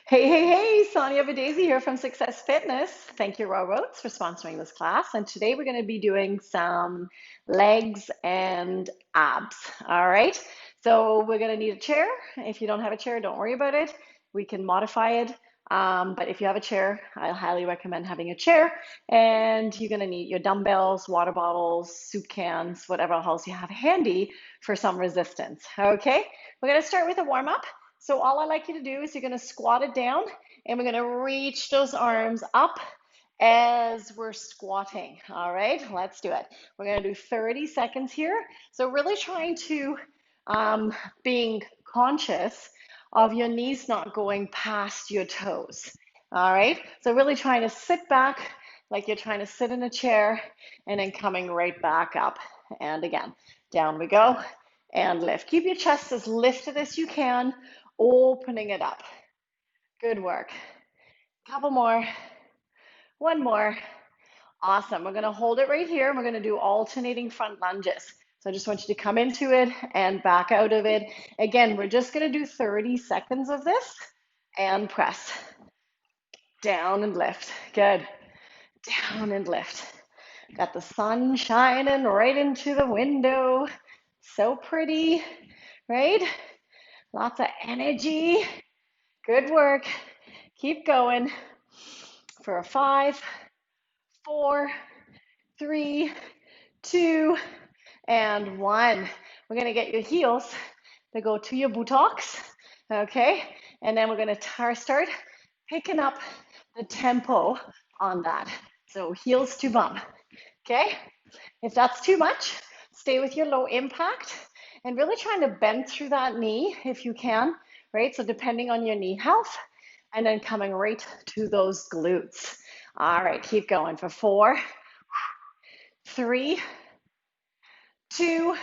Hey, hey, hey, Sonja Daisy here from Success Fitness. Thank you, Raw Roads, for sponsoring this class. And today we're going to be doing some legs and abs. All right. So we're going to need a chair. If you don't have a chair, don't worry about it. We can modify it. But if you have a chair, I highly recommend having a chair. And you're going to need your dumbbells, water bottles, soup cans, whatever else you have handy for some resistance. Okay. We're going to start with a warm up. So all I like you to do is you're going to squat it down and we're going to reach those arms up as we're squatting. All right, let's do it. We're going to do 30 seconds here. So really trying to being conscious of your knees not going past your toes. All right, so really trying to sit back like you're trying to sit in a chair and then coming right back up. And again, down we go and lift. Keep your chest as lifted as you can, opening it up. Good work. Couple more. One more. Awesome. We're going to hold it right here. We're going to do alternating front lunges. So I just want you to come into it and back out of it. Again, we're just going to do 30 seconds of this and press. Down and lift. Good. Down and lift. Got the sun shining right into the window. So pretty, right? Lots of energy. Good work. Keep going for a 5, 4, 3, 2, and 1. We're going to get your heels to go to your buttocks, okay? And then we're going to start picking up the tempo on that. So heels to bum, okay? If that's too much, stay with your low impact and really trying to bend through that knee if you can, right? So depending on your knee health, and then coming right to those glutes. All right, keep going for 4, 3, 2,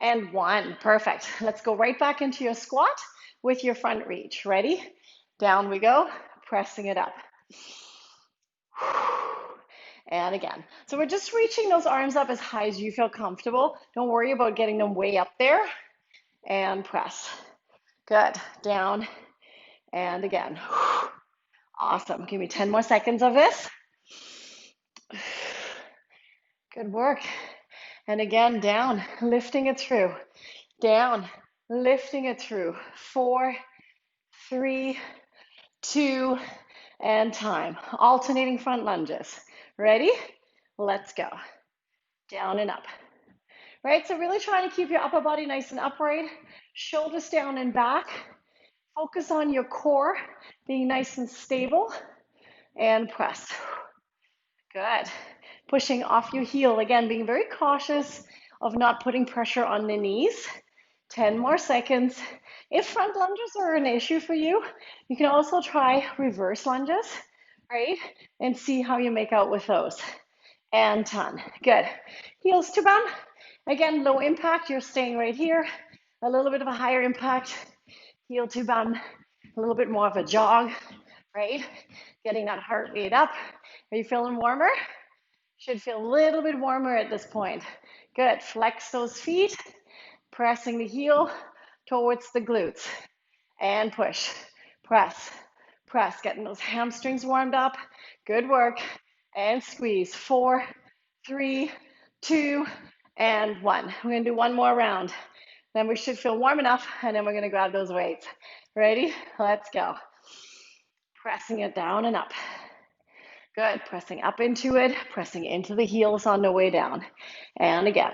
and 1. Perfect. Let's go right back into your squat with your front reach. Ready? Down we go, pressing it up. And again. So we're just reaching those arms up as high as you feel comfortable. Don't worry about getting them way up there. And press. Good. Down. And again. Awesome. Give me 10 more seconds of this. Good work. And again, down, lifting it through. Down, lifting it through. 4, 3, 2, and time. Alternating front lunges. Ready? Let's go. Down and up. Right, so really trying to keep your upper body nice and upright. Shoulders down and back. Focus on your core being nice and stable. And press. Good. Pushing off your heel. Again, being very cautious of not putting pressure on the knees. 10 more seconds. If front lunges are an issue for you, you can also try reverse lunges, right? And see how you make out with those. And ton. Good. Heels to bum. Again, low impact. You're staying right here. A little bit of a higher impact. Heel to bum. A little bit more of a jog, right? Getting that heart rate up. Are you feeling warmer? Should feel a little bit warmer at this point. Good. Flex those feet. Pressing the heel towards the glutes. And push. Press. Press. Getting those hamstrings warmed up. Good work. And squeeze. 4, 3, 2, and 1. We're going to do one more round. Then we should feel warm enough, and then we're going to grab those weights. Ready? Let's go. Pressing it down and up. Good. Pressing up into it, pressing into the heels on the way down. And again.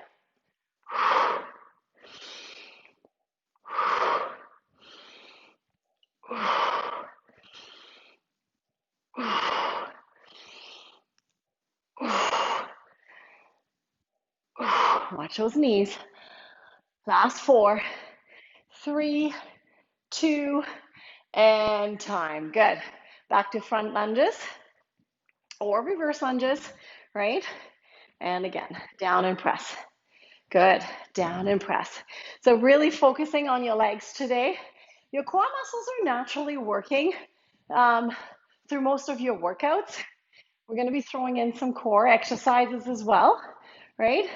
Watch those knees. Last 4, 3, 2, and time. Good. Back to front lunges or reverse lunges, right? And again, down and press. Good. Down and press. So really focusing on your legs today. Your core muscles are naturally working through most of your workouts. We're going to be throwing in some core exercises as well, right?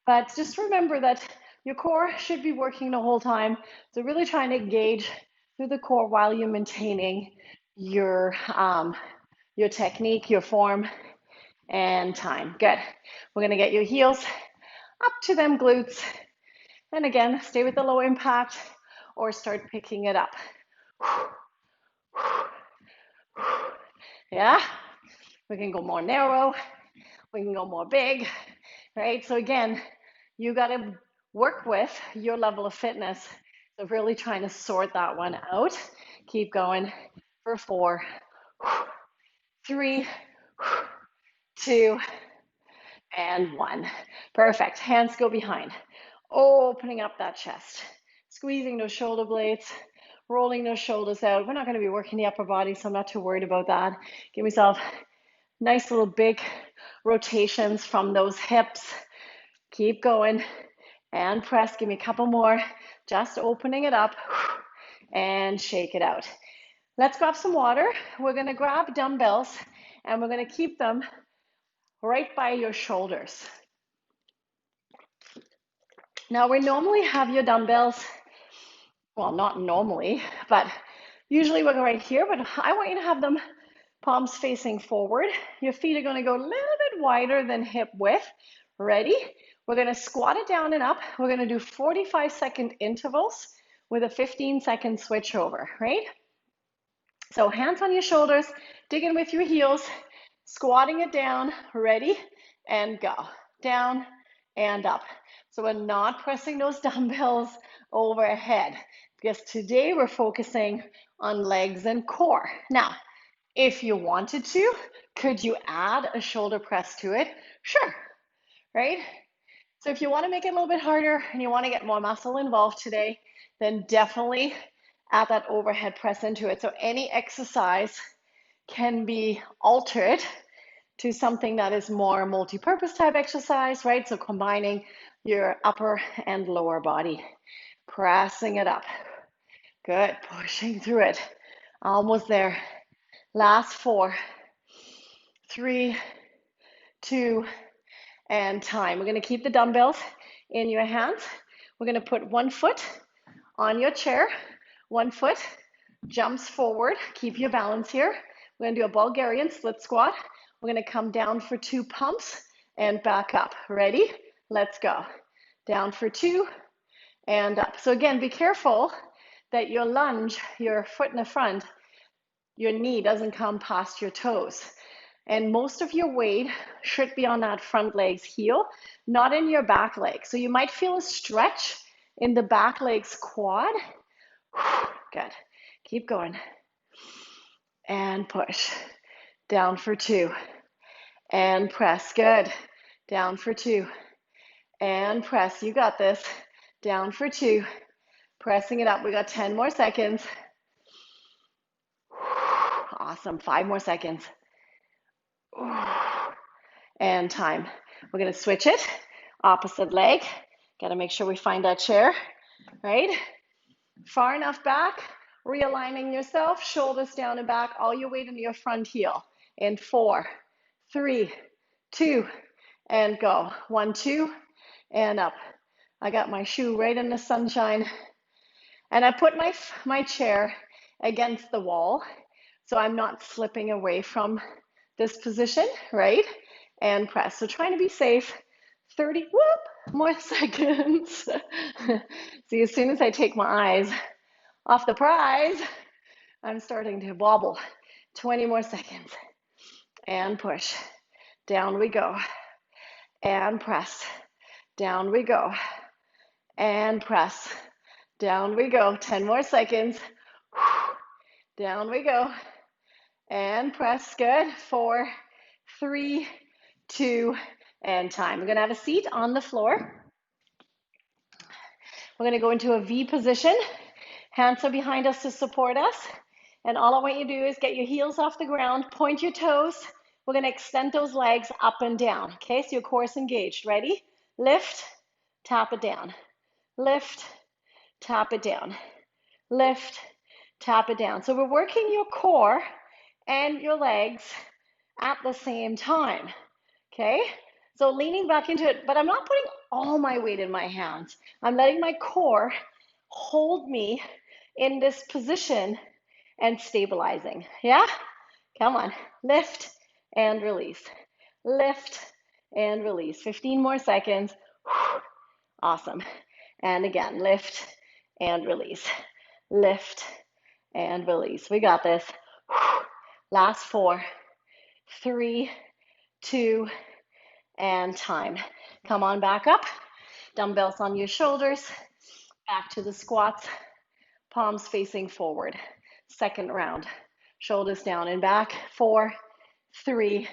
But just remember that your core should be working the whole time. So really trying to engage through the core while you're maintaining your technique, your form, and time. Good. We're going to get your heels up to them glutes. And again, stay with the low impact or start picking it up. Yeah, we can go more narrow, we can go more big, right? So again, you got to work with your level of fitness. So really trying to sort that one out. Keep going for 4, 3, 2, and 1. Perfect. Hands go behind. Opening up that chest. Squeezing those shoulder blades. Rolling those shoulders out. We're not going to be working the upper body, so I'm not too worried about that. Give myself nice little big rotations from those hips. Keep going and press. Give me a couple more. Just opening it up and shake it out. Let's grab some water. We're going to grab dumbbells and we're going to keep them right by your shoulders. Now, we normally have your dumbbells, well, not normally, but usually we're right here, but I want you to have them palms facing forward. Your feet are going to go a little bit wider than hip width. Ready? We're going to squat it down and up. We're going to do 45-second intervals with a 15-second switch over, right? So hands on your shoulders, digging with your heels, squatting it down, ready, and go. Down and up. So we're not pressing those dumbbells overhead because today we're focusing on legs and core. Now, if you wanted to, could you add a shoulder press to it? Sure, right? So if you want to make it a little bit harder and you want to get more muscle involved today, then definitely add that overhead press into it. So any exercise can be altered to something that is more multi-purpose type exercise, right? So combining your upper and lower body, pressing it up. Good, pushing through it. Almost there. Last 4, 3, 2, and time. We're going to keep the dumbbells in your hands. We're going to put one foot on your chair. One foot jumps forward. Keep your balance here. We're going to do a Bulgarian split squat. We're going to come down for 2 pumps and back up. Ready? Let's go. Down for 2 and up. So again, be careful that your lunge, your foot in the front, your knee doesn't come past your toes. And most of your weight should be on that front leg's heel, not in your back leg. So you might feel a stretch in the back leg's quad. Good. Keep going. And push. Down for 2. And press. Good. Down for 2. And press. You got this. Down for 2. Pressing it up. We got 10 more seconds. Awesome. 5 more seconds. And time. We're going to switch it. Opposite leg. Got to make sure we find that chair, right? Far enough back. Realigning yourself. Shoulders down and back. All your weight into your front heel. In 4, 3, 2, and go. 1, 2, and up. I got my shoe right in the sunshine. And I put my chair against the wall so I'm not slipping away from this position, right? And press. So trying to be safe. 30 more seconds. See, as soon as I take my eyes off the prize, I'm starting to wobble. 20 more seconds. And push. Down we go. And press. Down we go. And press. Down we go. 10 more seconds. Down we go. And press. Good. 4, 3, 2, and time. We're going to have a seat on the floor. We're going to go into a V position. Hands are behind us to support us. And all I want you to do is get your heels off the ground, point your toes. We're going to extend those legs up and down. Okay, so your core is engaged. Ready? Lift, tap it down. Lift, tap it down. Lift, tap it down. So we're working your core and your legs at the same time. Okay, so leaning back into it, but I'm not putting all my weight in my hands. I'm letting my core hold me in this position and stabilizing. Yeah? Come on. Lift and release. Lift and release. 15 more seconds. Awesome. And again, lift and release. Lift and release. We got this. Last 4, 3, 2, and time. Come on back up. Dumbbells on your shoulders. Back to the squats. Palms facing forward. Second round. Shoulders down and back. 4, 3,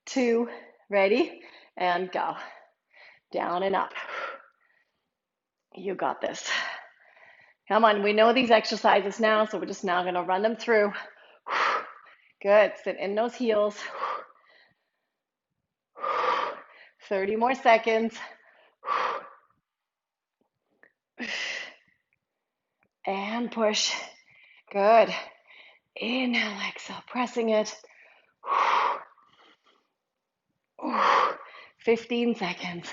2, ready, and go. Down and up. You got this. Come on, we know these exercises now, so we're just now going to run them through. Good. Sit in those heels. 30 more seconds. And push. Good. Inhale, exhale, pressing it. 15 seconds.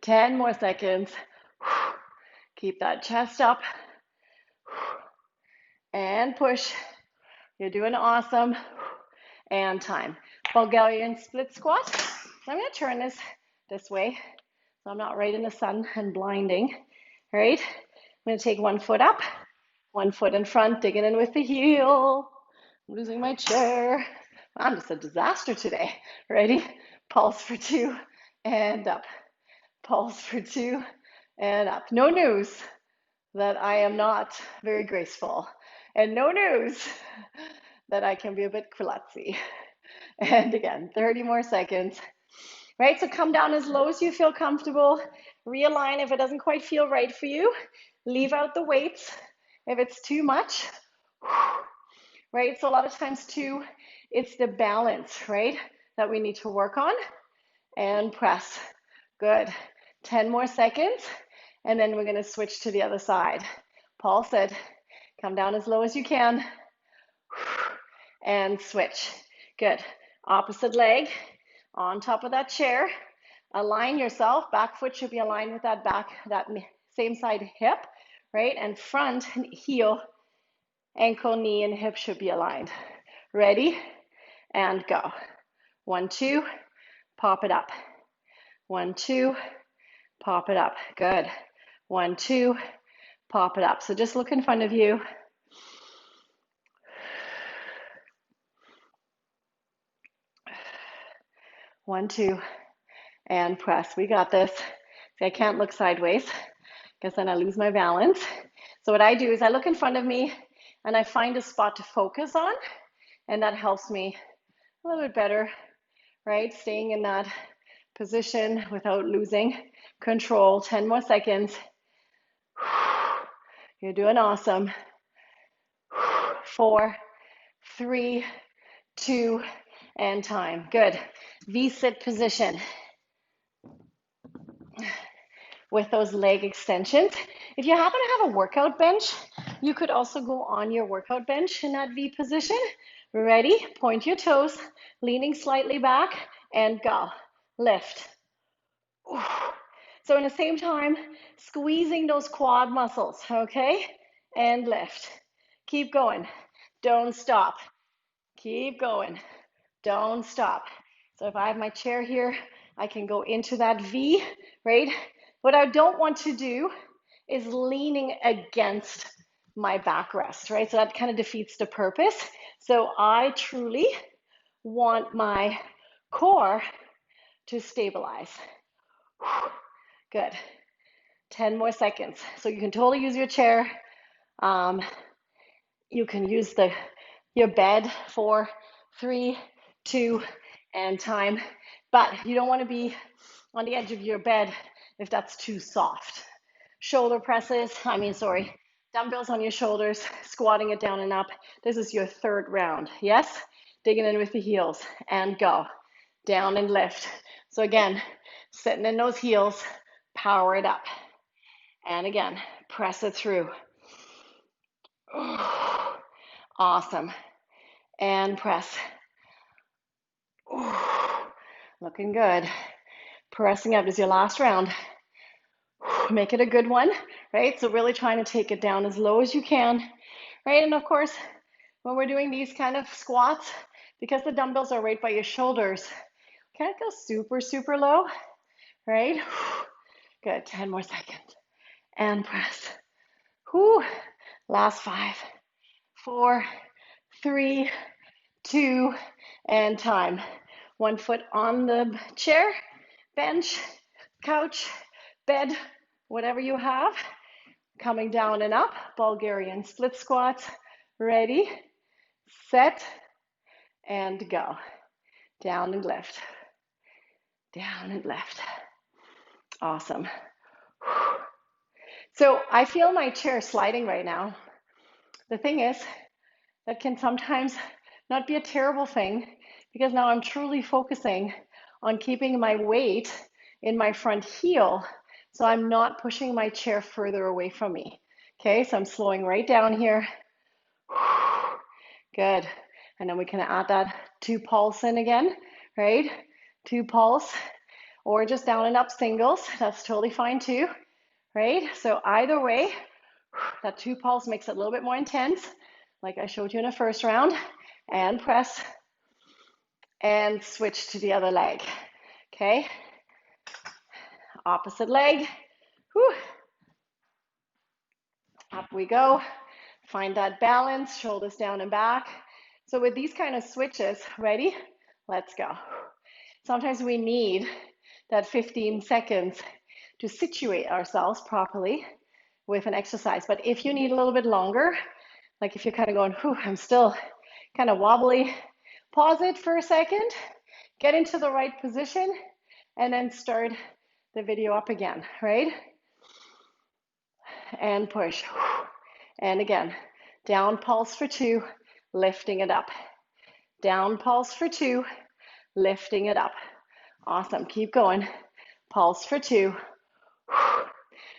10 more seconds. Keep that chest up. And push. You're doing awesome. And time. Bulgarian split squat. I'm going to turn this way so I'm not right in the sun and blinding. All right? I'm going to take one foot up, one foot in front, digging in with the heel. I'm losing my chair. I'm just a disaster today. Ready? Pulse for 2 and up. Pulse for 2 and up. No news that I am not very graceful. And no news that I can be a bit klutzy. And again, 30 more seconds. Right, so come down as low as you feel comfortable. Realign if it doesn't quite feel right for you. Leave out the weights if it's too much. Right, so a lot of times too, it's the balance, right, that we need to work on. And press. Good. 10 more seconds. And then we're going to switch to the other side. Paul said, come down as low as you can. And switch. Good. Opposite leg on top of that chair. Align yourself. Back foot should be aligned with that back, that same side hip, right? And front heel, ankle, knee, and hip should be aligned. Ready? And go. 1, 2, pop it up. 1, 2, pop it up. Good. 1, 2, pop it up. So just look in front of you. One, 2, and press. We got this. See, I can't look sideways because then I lose my balance. So what I do is I look in front of me and I find a spot to focus on, and that helps me a little bit better, right? Staying in that position without losing control. 10 more seconds. You're doing awesome. 4, 3, 2, and time. Good. V-sit position with those leg extensions. If you happen to have a workout bench, you could also go on your workout bench in that V position. Ready? Point your toes, leaning slightly back, and go. Lift. So in the same time, squeezing those quad muscles, okay? And lift. Keep going. Don't stop. Keep going. Don't stop. So if I have my chair here, I can go into that V, right? What I don't want to do is leaning against my backrest, right? So that kind of defeats the purpose. So I truly want my core to stabilize. Good. 10 more seconds. So you can totally use your chair. You can use your bed for 3, 2, and time. But you don't want to be on the edge of your bed if that's too soft. Shoulder presses, dumbbells on your shoulders, squatting it down and up. This is your third round. Yes? Digging in with the heels and go. Down and lift. So again, sitting in those heels, power it up. And again, press it through. Awesome. And press. Looking good. Pressing up is your last round. Make it a good one, right? So really trying to take it down as low as you can, right? And of course, when we're doing these kind of squats, because the dumbbells are right by your shoulders, can't go super, super low, right? Good, 10 more seconds. And press. Whew. Last 5, 4, 3, 2, and time. One foot on the chair, bench, couch, bed, whatever you have. Coming down and up, Bulgarian split squats. Ready, set, and go. Down and lift. Down and lift. Awesome. So I feel my chair sliding right now. The thing is, that can sometimes not be a terrible thing because now I'm truly focusing on keeping my weight in my front heel so I'm not pushing my chair further away from me. Okay, so I'm slowing right down here. Good. And then we can add that 2 pulse in again, right? 2 pulse, or just down and up singles. That's totally fine too, right? So either way, that 2 pulse makes it a little bit more intense, like I showed you in the first round. And press and switch to the other leg. Okay, opposite leg. Whew. Up we go. Find that balance, shoulders down and back. So with these kind of switches, ready? Let's go. Sometimes we need that 15 seconds to situate ourselves properly with an exercise. But if you need a little bit longer, like if you're kind of going, whew, I'm still kind of wobbly, pause it for a second, get into the right position, and then start the video up again, right? And push. And again, down pulse for 2, lifting it up. Down pulse for 2, lifting it up. Awesome, keep going. Pulse for 2.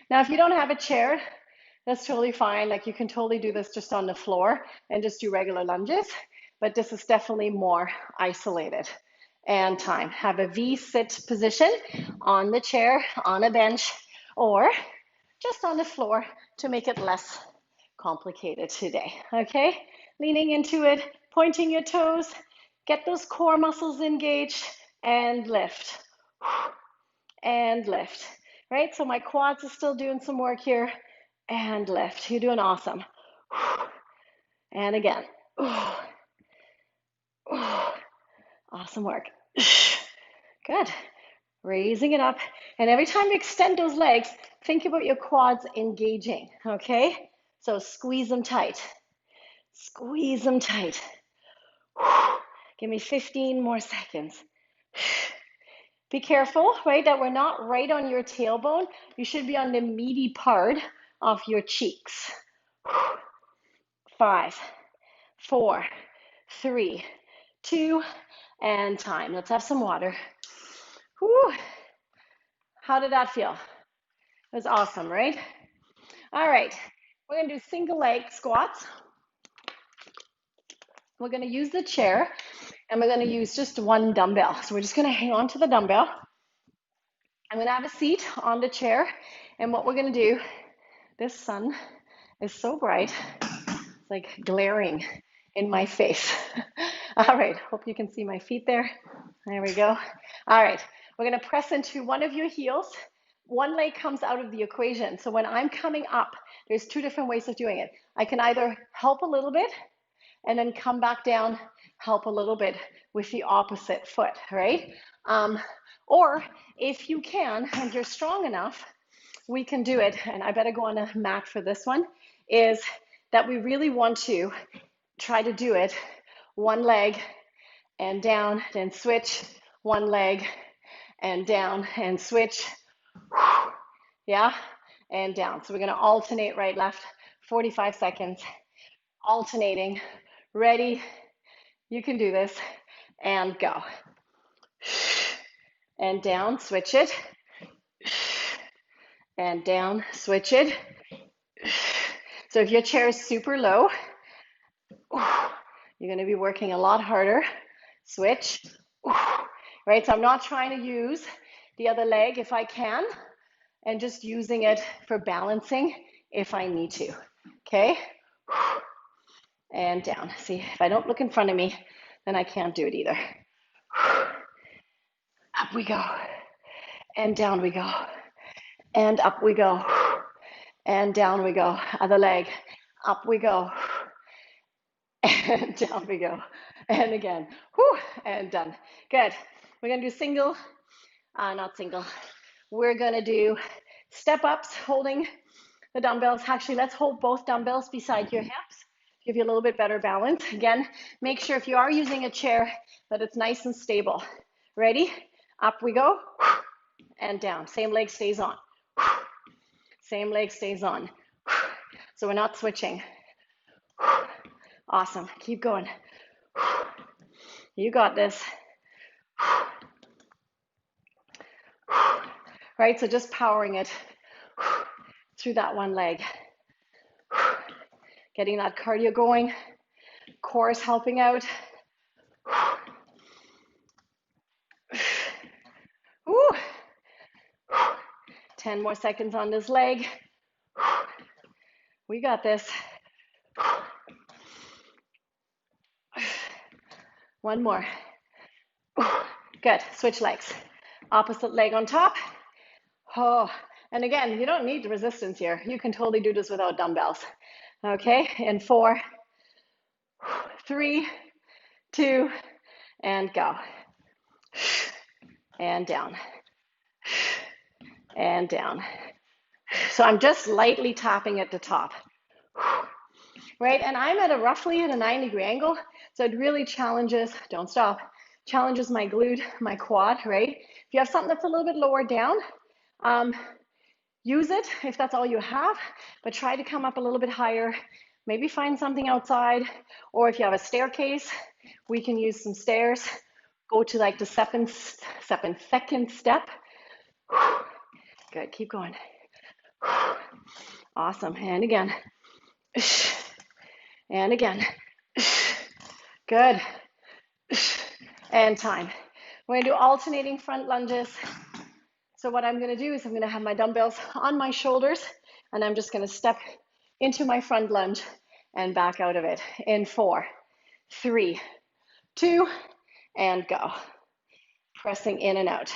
Now, if you don't have a chair, that's totally fine. Like you can totally do this just on the floor and just do regular lunges, but this is definitely more isolated. And time. Have a V-sit position on the chair, on a bench, or just on the floor to make it less complicated today, okay? Leaning into it, pointing your toes, get those core muscles engaged, and lift, and lift, right? So my quads are still doing some work here, and lift. You're doing awesome. And again. Awesome work. Good. Raising it up. And every time you extend those legs, think about your quads engaging, okay? So squeeze them tight. Squeeze them tight. Give me 15 more seconds. Be careful, right, that we're not right on your tailbone. You should be on the meaty part of your cheeks. 5, 4, 3, 2, and time. Let's have some water. Whew. How did that feel? It was awesome, right? All right, we're gonna do single leg squats. We're gonna use the chair and we're gonna use just 1 dumbbell. So we're just gonna hang on to the dumbbell. I'm gonna have a seat on the chair, and what we're gonna do, this sun is so bright, it's like glaring in my face. All right, hope you can see my feet there. There we go. All right, we're gonna press into one of your heels. One leg comes out of the equation. So when I'm coming up, there's 2 different ways of doing it. I can either help a little bit and then come back down, help a little bit with the opposite foot, right? Or if you can, and you're strong enough, we can do it, and I better go on a mat for this one, is that we really want to try to do it 1 leg and down, then switch, 1 leg and down and switch, yeah, and down. So we're gonna alternate right, left, 45 seconds, alternating, ready, you can do this, and go. And down, switch it, and down, switch it. So if your chair is super low, you're gonna be working a lot harder. Switch, right? So I'm not trying to use the other leg if I can, and just using it for balancing if I need to. Okay? And down. See, if I don't look in front of me, then I can't do it either. Up we go. And down we go. And up we go. And down we go. Other leg. Up we go. And down we go. And again. Whew, and done. Good. We're going to do single, not single. We're going to do step ups, holding the dumbbells. Actually, let's hold both dumbbells beside your hips. Give you a little bit better balance. Again, make sure if you are using a chair that it's nice and stable. Ready? Up we go. And down. Same leg stays on. Same leg stays on. So we're not switching. Awesome. Keep going. You got this. Right? So just powering it through that one leg. Getting that cardio going. Core is helping out. Woo. 10 more seconds on this leg. We got this. One more. Good. Switch legs. Opposite leg on top. Oh, and again, you don't need resistance here. You can totally do this without dumbbells. Okay, in 4, 3, 2, and go. And down. And down. So I'm just lightly tapping at the top. Right, and I'm at roughly at a 90-degree angle, so it really challenges, don't stop, challenges my glute, my quad, right? If you have something that's a little bit lower down, use it if that's all you have, but try to come up a little bit higher. Maybe find something outside, or if you have a staircase, we can use some stairs. Go to like the second step. Good, keep going. Awesome, and again. And again. Good. And time. We're going to do alternating front lunges. So what I'm going to do is I'm going to have my dumbbells on my shoulders, and I'm just going to step into my front lunge and back out of it in 4, 3, 2, and go. Pressing in and out.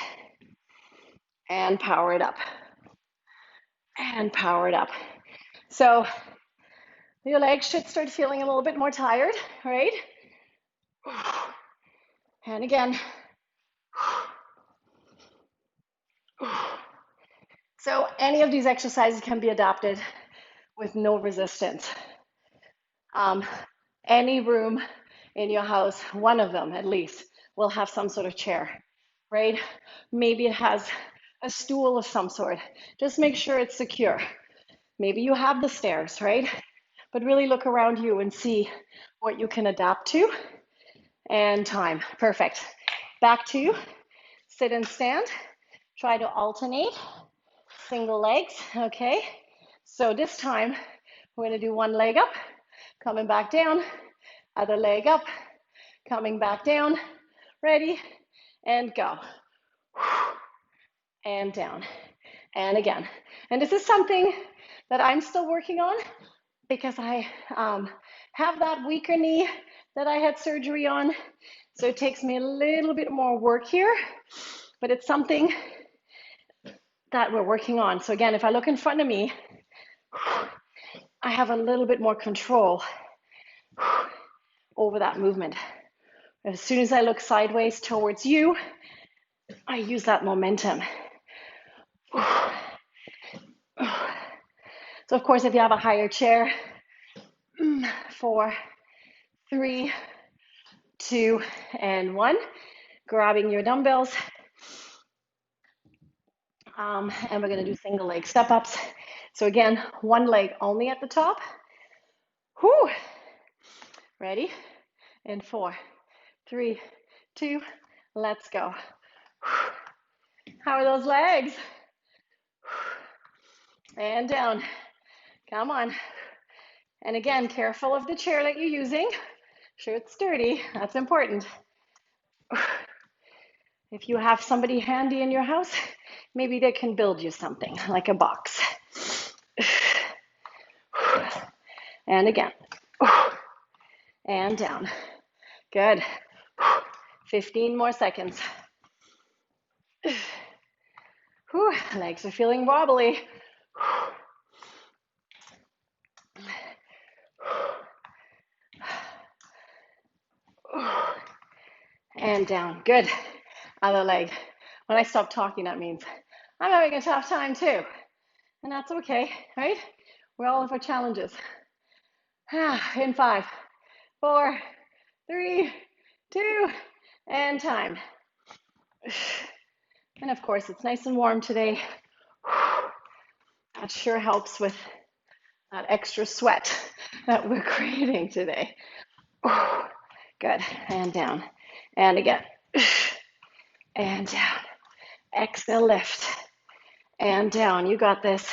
And power it up. And power it up. So your legs should start feeling a little bit more tired, right? And again. So any of these exercises can be adapted with no resistance. Any room in your house, one of them at least, will have some sort of chair, right? Maybe it has a stool of some sort. Just make sure it's secure. Maybe you have the stairs, right? But really look around you and see what you can adapt to. And time. Perfect. Back to sit and stand. Try to alternate. Single legs. Okay. So this time we're going to do one leg up, coming back down, other leg up, coming back down. Ready? And go. And down. And again. And this is something that I'm still working on because I have that weaker knee that I had surgery on. So it takes me a little bit more work here, but it's something that we're working on. So again, if I look in front of me, I have a little bit more control over that movement. As soon as I look sideways towards you, I use that momentum. So of course, if you have a higher chair, 4, 3, 2, and 1, grabbing your dumbbells. And we're going to do single leg step ups. So again, one leg only at the top. Whew. Ready? In 4, 3, 2, let's go. How are those legs? And down. Come on. And again, careful of the chair that you're using. Sure it's sturdy. That's important. If you have somebody handy in your house, maybe they can build you something like a box. And again. And down. Good. 15 more seconds. Whew, legs are feeling wobbly. And down. Good. Other leg. When I stop talking, that means I'm having a tough time too. And that's okay, right? We all have our challenges. In 5, 4, 3, 2, and time. And of course, it's nice and warm today. That sure helps with that extra sweat that we're creating today. Good. And down. And again. And down. Exhale, lift. And down. You got this.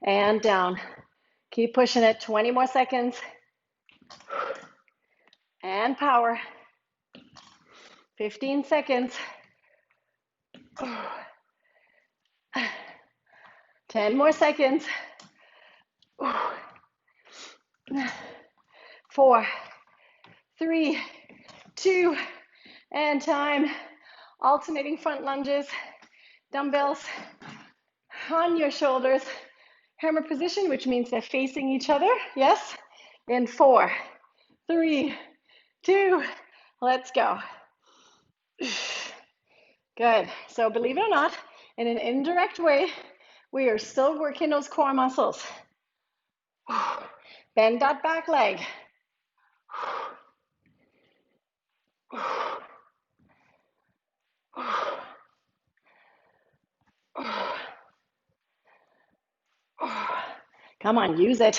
And down. Keep pushing it. 20 more seconds. And power. 15 seconds. 10 more seconds. 4, 3, 2, and time. Alternating front lunges. Dumbbells on your shoulders. Hammer position, which means they're facing each other. Yes? In 4, 3, 2, let's go. Good. So believe it or not, in an indirect way, we are still working those core muscles. Bend that back leg. Come on, use it.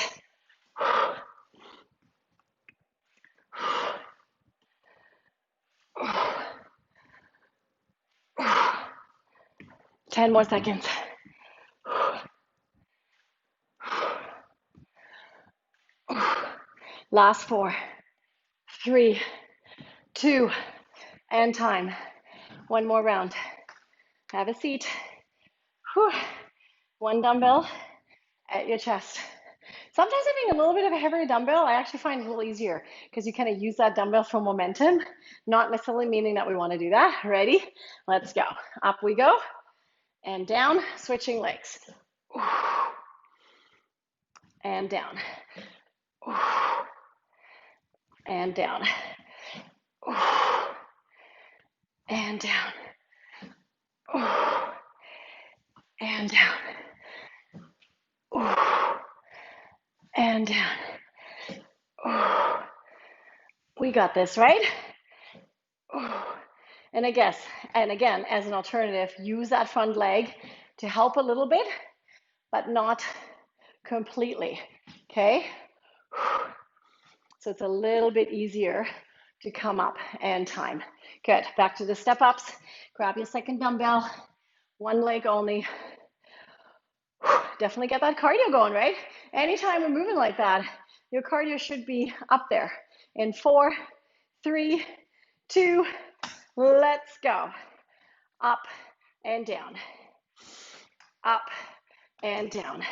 10 more seconds. Last 4, 3, 2, and time. One more round. Have a seat. Whew. One dumbbell at your chest. Sometimes having a little bit of a heavier dumbbell, I actually find it a little easier because you kind of use that dumbbell for momentum, not necessarily meaning that we want to do that. Ready? Let's go. Up we go and down, switching legs. And down. And down. And down. And down. And down. We got this, right? And again, as an alternative, use that front leg to help a little bit, but not completely, okay? So it's a little bit easier to come up and time. Good, back to the step ups. Grab your second dumbbell, one leg only. Definitely get that cardio going, right? Anytime we're moving like that, your cardio should be up there. In 4, 3, 2, let's go. Up and down. Up and down.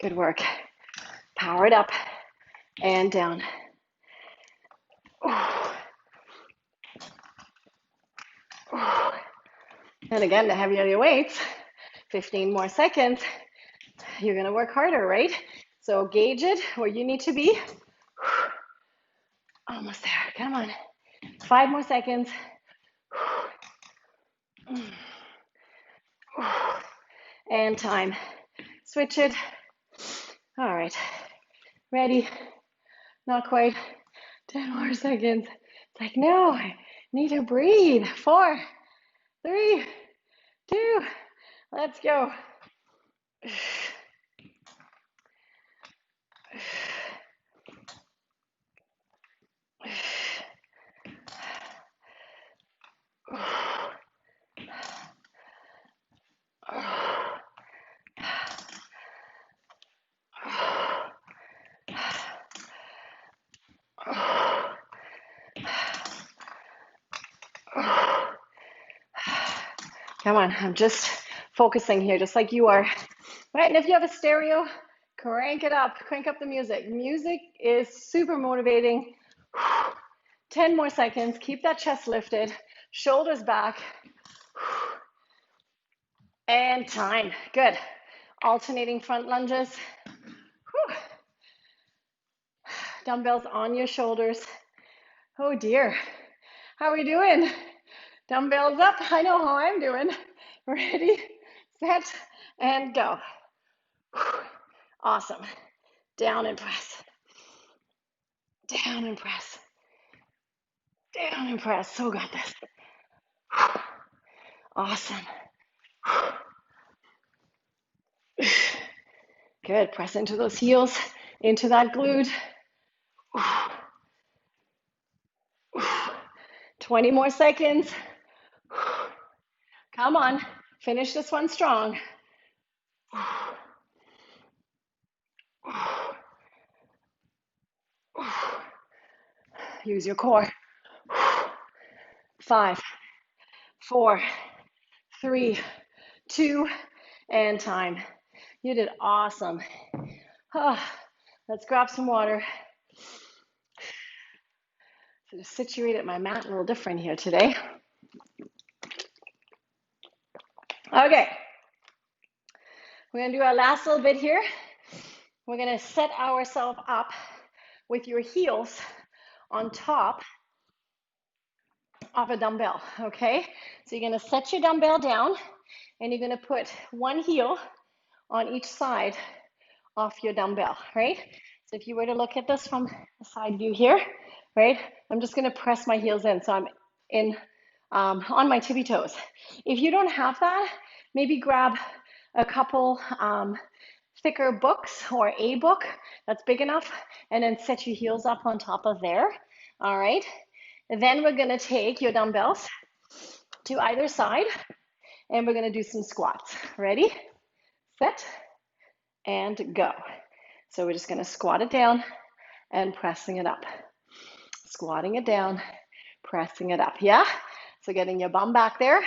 Good work. Power it up and down. And again, the heavier your weights, 15 more seconds, you're going to work harder, right? So gauge it where you need to be. Almost there. Come on. 5 more seconds. And time. Switch it. All right. Ready? Not quite. 10 more seconds. It's like, no, I need to breathe. 4, 3, 2, let's go. Come on, I'm just focusing here, just like you are. Right, and if you have a stereo, crank it up, crank up the music. Music is super motivating. 10 more seconds, keep that chest lifted, shoulders back, and time. Good. Alternating front lunges. Whew. Dumbbells on your shoulders. Oh dear. How are we doing? Dumbbells up. I know how I'm doing. Ready, set, and go. Awesome. Down and press. Down and press. Down and press. So got this. Awesome. Good. Press into those heels, into that glute. 20 more seconds. Come on. Finish this one strong. Use your core. 5, 4, 3, 2, and time. You did awesome. Let's grab some water. So just situated my mat a little different here today. Okay. We're going to do our last little bit here. We're going to set ourselves up with your heels on top of a dumbbell, okay? So you're going to set your dumbbell down and you're going to put one heel on each side of your dumbbell, right? So if you were to look at this from the side view here, right? I'm just going to press my heels in so I'm in on my tippy toes. If you don't have that, maybe grab a couple thicker books or a book that's big enough and then set your heels up on top of there, all right? And then we're going to take your dumbbells to either side and we're going to do some squats. Ready, set, and go. So we're just going to squat it down and pressing it up. Squatting it down, pressing it up, yeah? So getting your bum back there.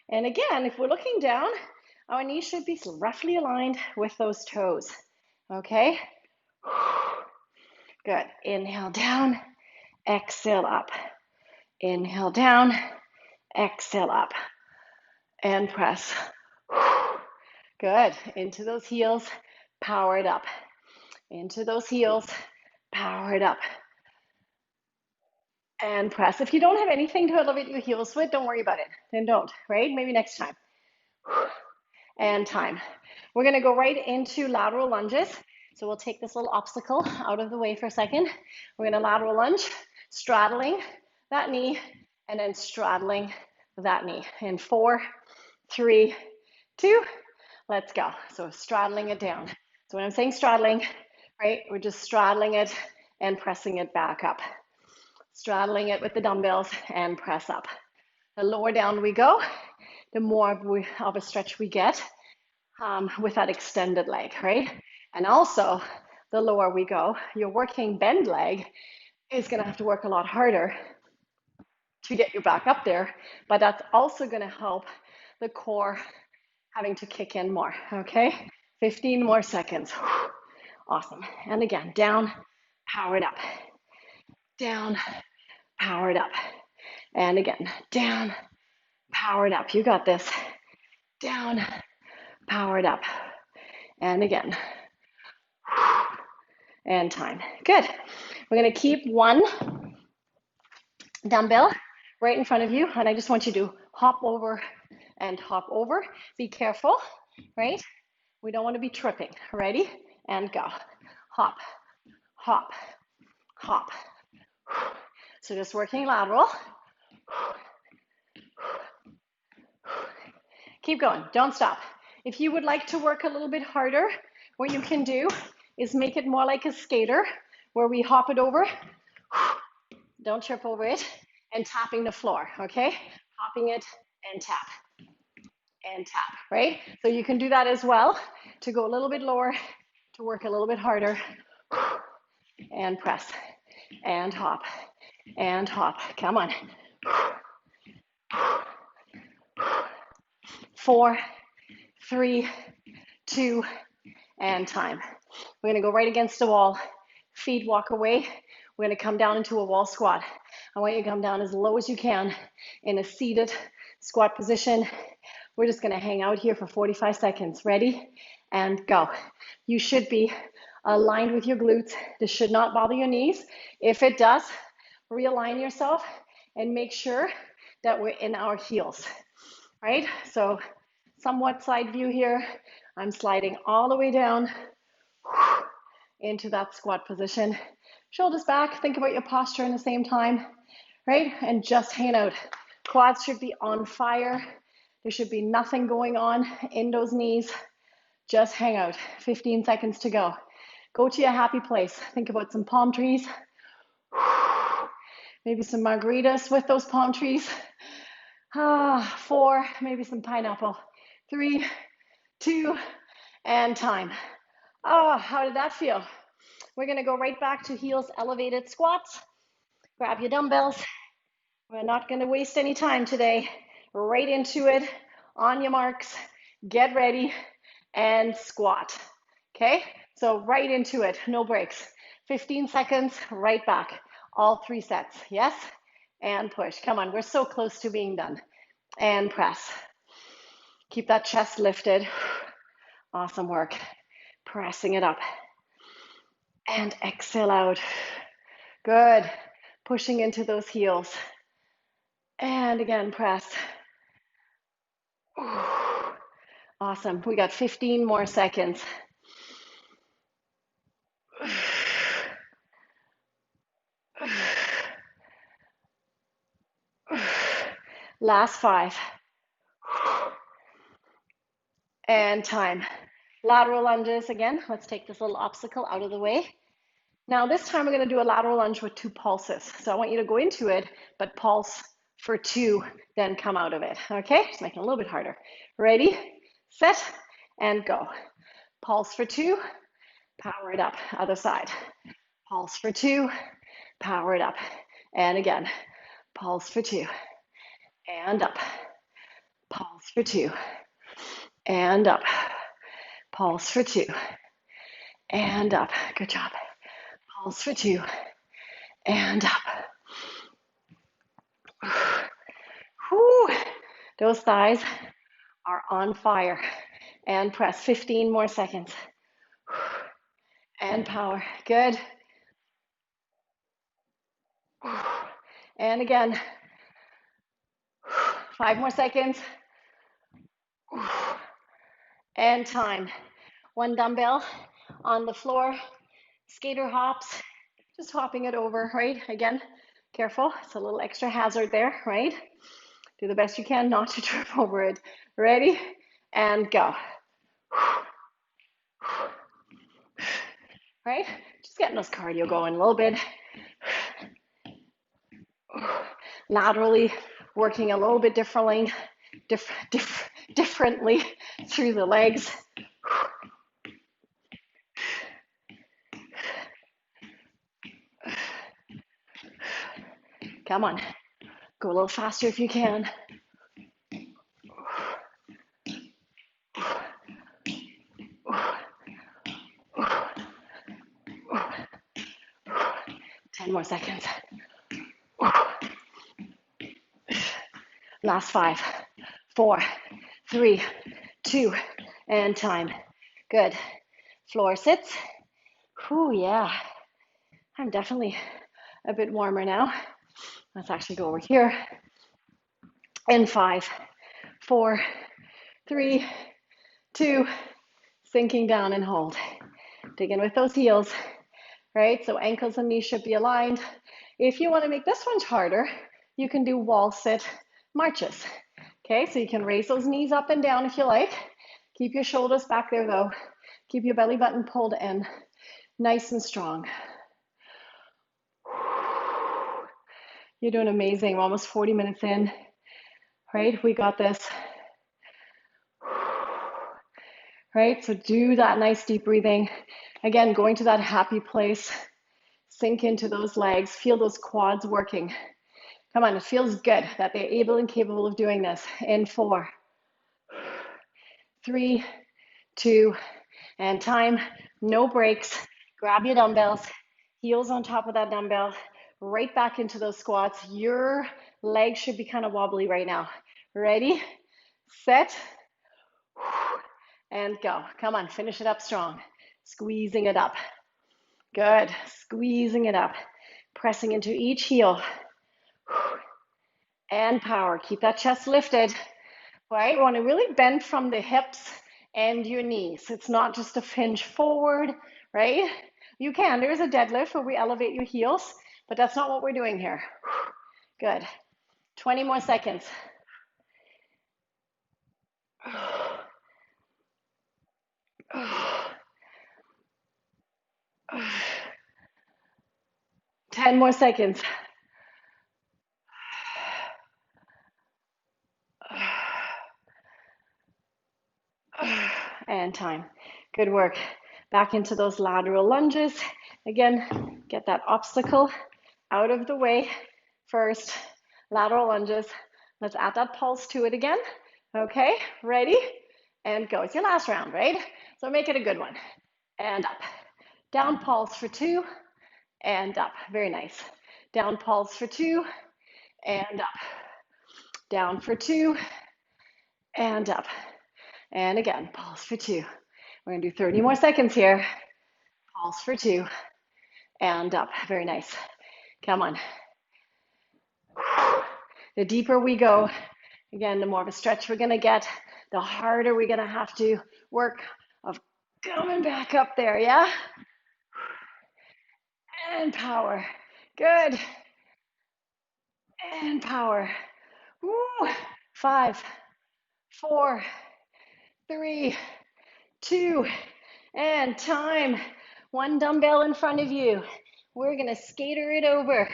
And again, if we're looking down, our knees should be roughly aligned with those toes, okay? Good. Inhale down, exhale up. Inhale down, exhale up, and press. Good. Into those heels, power it up. Into those heels, power it up. And press. If you don't have anything to elevate your heels with, don't worry about it. Then don't, right? Maybe next time. And time. We're going to go right into lateral lunges. So we'll take this little obstacle out of the way for a second. We're going to lateral lunge, straddling that knee, and then straddling that knee. In 4, 3, 2, let's go. So straddling it down. So when I'm saying straddling, right, we're just straddling it and pressing it back up. Straddling it with the dumbbells and press up. The lower down we go, the more of a stretch we get with that extended leg, right? And also, the lower we go, your working bend leg is going to have to work a lot harder to get you back up there, but that's also going to help the core having to kick in more, okay? 15 more seconds. Awesome. And again, down, power it up. Down, power it up. And again, down, power it up. You got this. Down, power it up. And again. And time. Good. We're going to keep one dumbbell right in front of you. And I just want you to hop over and hop over. Be careful, right? We don't want to be tripping. Ready? And go. Hop, hop, hop. So just working lateral. Keep going. Don't stop. If you would like to work a little bit harder, what you can do is make it more like a skater where we hop it over. Don't trip over it. And tapping the floor, okay? Hopping it and tap. And tap, right? So you can do that as well to go a little bit lower, to work a little bit harder. And press. And hop. And hop. Come on. 4, 3, 2, and time. We're gonna go right against the wall. Feet walk away. We're gonna come down into a wall squat. I want you to come down as low as you can in a seated squat position. We're just gonna hang out here for 45 seconds. Ready? And go. You should be aligned with your glutes. This should not bother your knees. If it does, realign yourself and make sure that we're in our heels, right? So somewhat side view here. I'm sliding all the way down into that squat position. Shoulders back, think about your posture in the same time, right? And just hang out. Quads should be on fire. There should be nothing going on in those knees. Just hang out. 15 seconds to go. Go to your happy place. Think about some palm trees. Maybe some margaritas with those palm trees. 4, maybe some pineapple. 3, 2, and time. How did that feel? We're gonna go right back to heels elevated squats. Grab your dumbbells. We're not gonna waste any time today. Right into it, on your marks, get ready, and squat. Okay, so right into it, no breaks. 15 seconds, right back. All 3 sets, yes? And push, come on, we're so close to being done. And press. Keep that chest lifted. Awesome work. Pressing it up. And exhale out. Good. Pushing into those heels. And again, press. Awesome. We got 15 more seconds. Last 5. And time. Lateral lunges again. Let's take this little obstacle out of the way. Now this time we're going to do a lateral lunge with 2 pulses. So I want you to go into it, but pulse for 2, then come out of it. Okay, just making it a little bit harder. Ready, set, and go. Pulse for 2, power it up, other side. Pulse for 2, power it up. And again, pulse for 2, and up. Pulse for 2, and up. Pulse for 2, and up. Good job. Pulse for 2, and up. Whew. Those thighs are on fire. And press. 15 more seconds. And power. Good. And again. 5 more seconds. And time. 1 dumbbell on the floor. Skater hops. Just hopping it over, right? Again, careful. It's a little extra hazard there, right? Do the best you can not to trip over it. Ready? And go. Right? Just getting those cardio going a little bit. Laterally, working a little bit differently through the legs. Come on. Go a little faster if you can. Ten more seconds. Last 5, 4, 3, 2, and time. Good. Floor sits. Ooh, yeah. I'm definitely a bit warmer now. Let's actually go over here. And 5, 4, 3, 2, sinking down and hold. Dig in with those heels, right? So ankles and knees should be aligned. If you want to make this one harder, you can do wall sit marches. Okay, so you can raise those knees up and down if you like. Keep your shoulders back there though. Keep your belly button pulled in, nice and strong. You're doing amazing. We're almost 40 minutes in, right? We got this. Right, so do that nice deep breathing. Again, going to that happy place. Sink into those legs. Feel those quads working. Come on, it feels good that they're able and capable of doing this. In 4, 3, 2, and time. No breaks. Grab your dumbbells, heels on top of that dumbbell, right back into those squats. Your legs should be kind of wobbly right now. Ready, set, and go. Come on, finish it up strong. Squeezing it up. Good. Squeezing it up. Pressing into each heel. And power. Keep that chest lifted. Right? We want to really bend from the hips and your knees. It's not just a hinge forward, right? You can. There's a deadlift where we elevate your heels, but that's not what we're doing here. Good. 20 more seconds. 10 more seconds. And time. Good work. Back into those lateral lunges. Again, get that obstacle out of the way first. Lateral lunges. Let's add that pulse to it again. Okay, ready? And go. It's your last round, right? So make it a good one. And up. Down pulse for 2, and up. Very nice. Down pulse for 2, and up. Down for 2, and up. And again, pulse for 2. We're going to do 30 more seconds here. Pulse for 2, and up. Very nice. Come on. The deeper we go, again, the more of a stretch we're going to get, the harder we're going to have to work of coming back up there, yeah? And power. Good. And power. Woo. 5, 4, 3, 2, and time. One dumbbell in front of you. We're going to skater it over.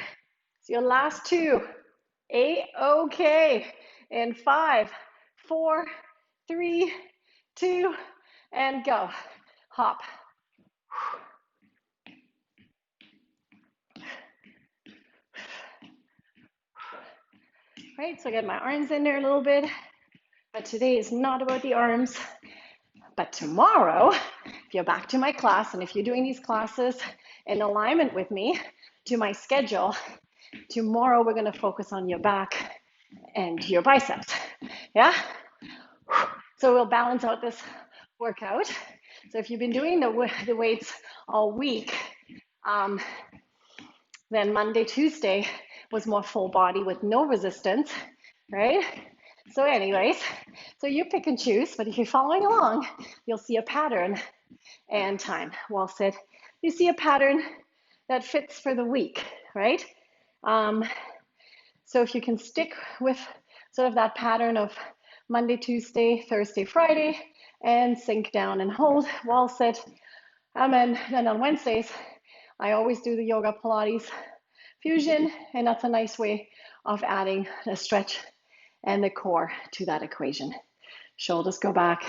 It's your last 2. A-okay. In 5, 4, 3, 2, and go. Hop. Right, so I got my arms in there a little bit, but today is not about the arms. But tomorrow, if you're back to my class, and if you're doing these classes in alignment with me to my schedule, tomorrow we're going to focus on your back and your biceps. Yeah? So we'll balance out this workout. So if you've been doing the weights all week, then Monday, Tuesday was more full body with no resistance, right? So anyways, so you pick and choose, but if you're following along, you'll see a pattern and time. Well said. You see a pattern that fits for the week, right? So if you can stick with sort of that pattern of Monday, Tuesday, Thursday, Friday, and sink down and hold, well said. And then on Wednesdays, I always do the yoga Pilates fusion, and that's a nice way of adding a stretch and the core to that equation. Shoulders go back.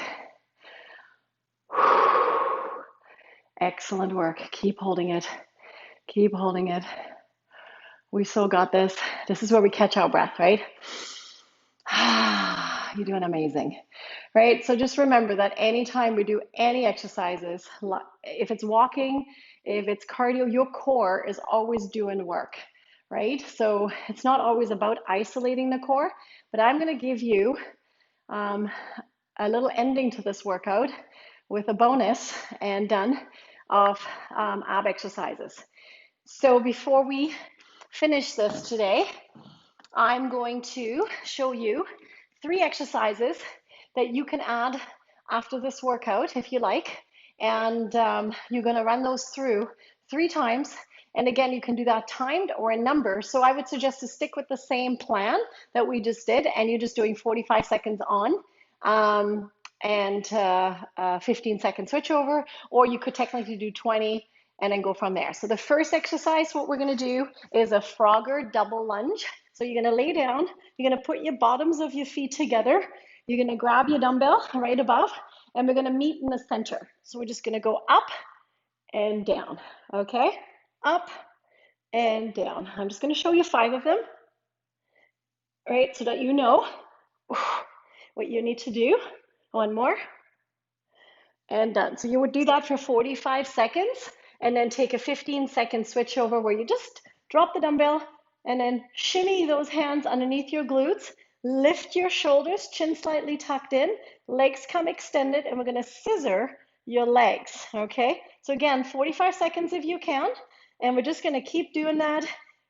Excellent work. Keep holding it. Keep holding it. We still got this. This is where we catch our breath, right? You're doing amazing, right? So just remember that anytime we do any exercises, if it's walking, if it's cardio, your core is always doing work, right? So it's not always about isolating the core, but I'm going to give you a little ending to this workout with a bonus and done of ab exercises. So before we finish this today, I'm going to show you 3 exercises that you can add after this workout if you like, and you're going to run those through 3 times. And again, you can do that timed or in numbers. So I would suggest to stick with the same plan that we just did, and you're just doing 45 seconds on and 15-second switchover, or you could technically do 20 and then go from there. So the first exercise, what we're going to do is a Frogger double lunge. So you're going to lay down, you're going to put your bottoms of your feet together, you're going to grab your dumbbell right above, and we're going to meet in the center. So we're just going to go up and down, okay? Up and down. I'm just going to show you 5 of them, right? So that you know what you need to do. One more. and done. So you would do that for 45 seconds and then take a 15-second switch over where you just drop the dumbbell and then shimmy those hands underneath your glutes, lift your shoulders, chin slightly tucked in, legs come extended, and we're going to scissor your legs, okay? So again, 45 seconds if you can, and we're just going to keep doing that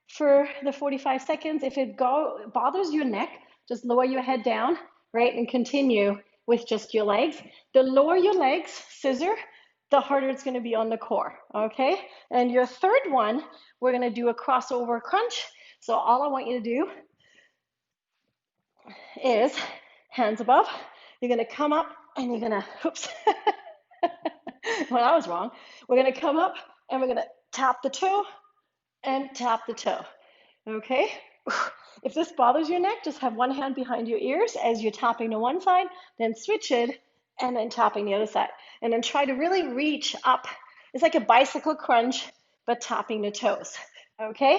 for the 45 seconds. If it bothers your neck, just lower your head down, right, and continue with just your legs. The lower your legs, scissor, the harder it's going to be on the core, okay? And your third one, we're going to do a crossover crunch. So all I want you to do is hands above. You're going to come up and you're going to, oops, well, I was wrong. We're going to come up and we're going to tap the toe and tap the toe, okay? If this bothers your neck, just have one hand behind your ears as you're tapping to one side, then switch it, and then tapping the other side. And then try to really reach up. It's like a bicycle crunch, but tapping the toes, okay?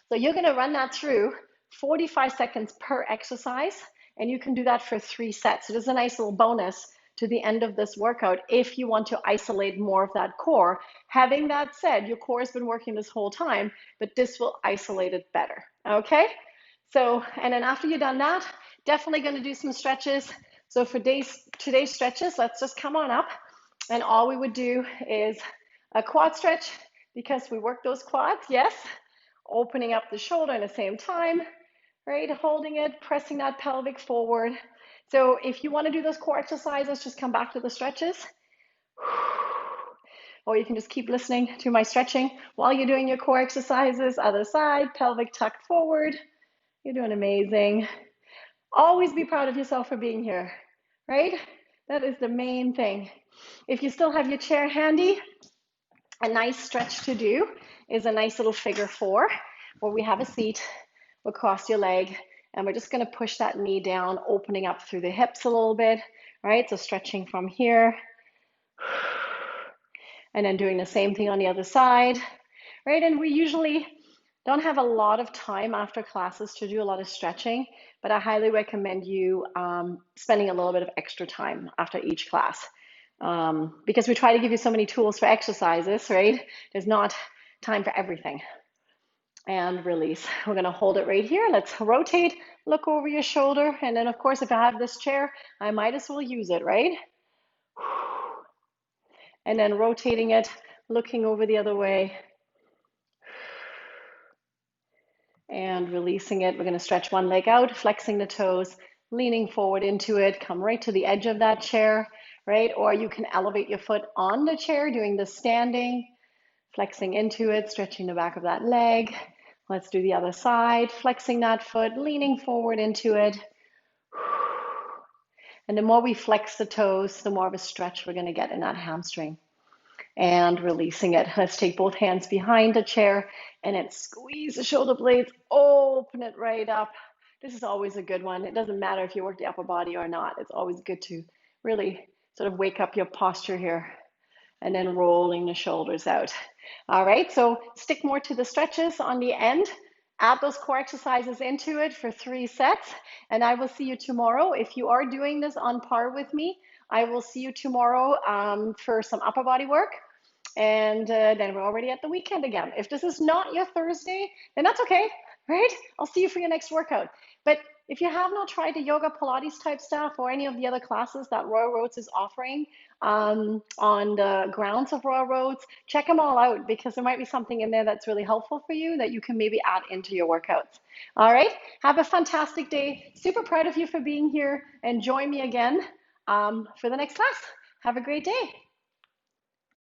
So you're gonna run that through 45 seconds per exercise, and you can do that for 3 sets. So there's a nice little bonus to the end of this workout if you want to isolate more of that core. Having that said, your core has been working this whole time, but this will isolate it better, okay? So, and then after you've done that, definitely going to do some stretches. So for today's stretches, let's just come on up. And all we would do is a quad stretch because we work those quads, yes. Opening up the shoulder at the same time, right? Holding it, pressing that pelvic forward. So if you want to do those core exercises, just come back to the stretches. Or you can just keep listening to my stretching while you're doing your core exercises. Other side, pelvic tucked forward. You're doing amazing. Always be proud of yourself for being here, right? That is the main thing. If you still have your chair handy, a nice stretch to do is a nice little figure 4 where we have a seat, we'll cross your leg, and we're just going to push that knee down, opening up through the hips a little bit, right? So stretching from here, and then doing the same thing on the other side, right? And we usually don't have a lot of time after classes to do a lot of stretching, but I highly recommend you spending a little bit of extra time after each class because we try to give you so many tools for exercises, right? There's not time for everything. And release. We're going to hold it right here. Let's rotate, look over your shoulder. And then, of course, if I have this chair, I might as well use it, right? And then rotating it, looking over the other way. And releasing it. We're going to stretch one leg out, flexing the toes, leaning forward into it, come right to the edge of that chair, right? Or you can elevate your foot on the chair, doing the standing, flexing into it, stretching the back of that leg. Let's do the other side, flexing that foot, leaning forward into it. And the more we flex the toes, the more of a stretch we're going to get in that hamstring. And releasing it. Let's take both hands behind the chair and then squeeze the shoulder blades, open it right up. This is always a good one. It doesn't matter if you work the upper body or not. It's always good to really sort of wake up your posture here. And then rolling the shoulders out. All right, so stick more to the stretches on the end. Add those core exercises into it for 3 sets. And I will see you tomorrow. If you are doing this on par with me, I will see you tomorrow for some upper body work. And then we're already at the weekend again. If this is not your Thursday, then that's okay, right? I'll see you for your next workout. But if you have not tried the yoga Pilates type stuff or any of the other classes that Royal Roads is offering on the grounds of Royal Roads, check them all out because there might be something in there that's really helpful for you that you can maybe add into your workouts. All right, have a fantastic day. Super proud of you for being here and join me again for the next class. Have a great day.